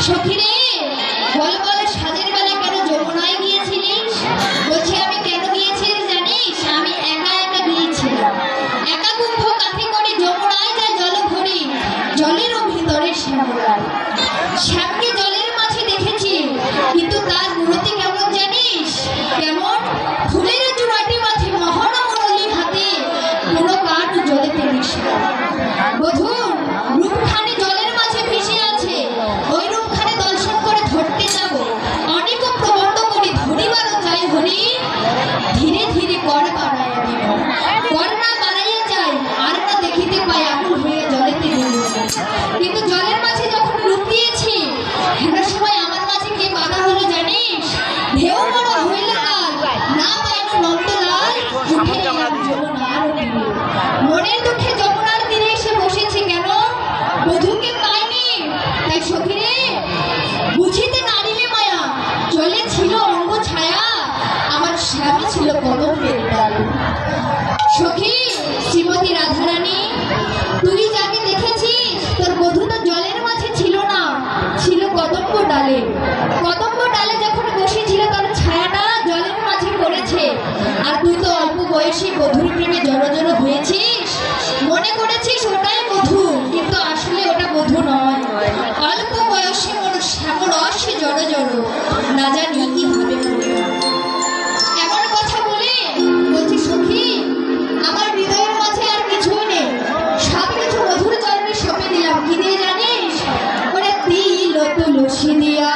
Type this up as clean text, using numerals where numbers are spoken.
সখী রে, বল বল সাজের বেলা কেন যমুনায় গিয়েছিলিস? বলছি আমি কেন গিয়েছি জানিস? আমি একা একা গিয়েছিলাম। একা কুম্ভ কাঁধে করে যমুনায় যায় জল ভরি, জলেরও ভিতরে শ্যামলায়। শ্যামকে জলের মাঝে দেখেছি, কিন্তু তার মূর্তি কেমন জানিস? কেমন? ফুলের চূড়াটি মাঝে মহড়া মুরলি হাতে, কোনো কাঠ জলেতে মিশে। বধূ রূপখানি জলের মাঝে ভেসে আছে, ওই রূপখানি দর্শন করে ধরতে যাব। অনেক প্রবন্ধ করি ধরিবারও চাই হরি, ধীরে ধীরে কর বাড়াইয়া দিব। কর না বাড়াইয়া চাই, আর না দেখিতে পাই আকুল হয়ে জলেতে গেল। কিন্তু জলের মাঝে যখন রূপ দিয়েছি, হেনার সময় আমার মাঝে কে বাধা হলো জানিস? ঢেউ বড় হইল কাল, না পাইল নন্দলাল, উঠে এলাম যমুনার তীরে। মনের দুঃখে যমুনার তীরে এসে বসেছি, কেন? বধূকে পাইনি তাই। সখী রে, বুঝিতে নারিলে মায়া, চলে ছিল অঙ্গ ছায়া, আমার শ্যামে ছিল কদম্বের ডাল। সখী শ্রীমতী রাধারানী, তুই যাকে দেখেছিস তোর বধূ তো জলের মাঝে ছিল না, ছিল কদম্ব ডালে। কদম্ব ডালে যখন বসেছিল তার ছায়াটা জলের মাঝে পড়েছে, আর তুই তো অল্প বয়সী বধূর প্রেমে জড়ো হয়েছিস। মনে করেছিস ওটাই বধূ, কিন্তু আসলে ওটা বধূ নয়। অল্প বয়সী শ্যামরসে জড়ো, না জানি কি হবে। এমন কথা বলে বলছি সখী, আমার হৃদয়ের মাঝে আর কিছুই নেই, সব কিছু বধূর চরণে সঁপে দিলাম। কি দিয়ে জানিস? ওরে তিল তুলসী দিয়া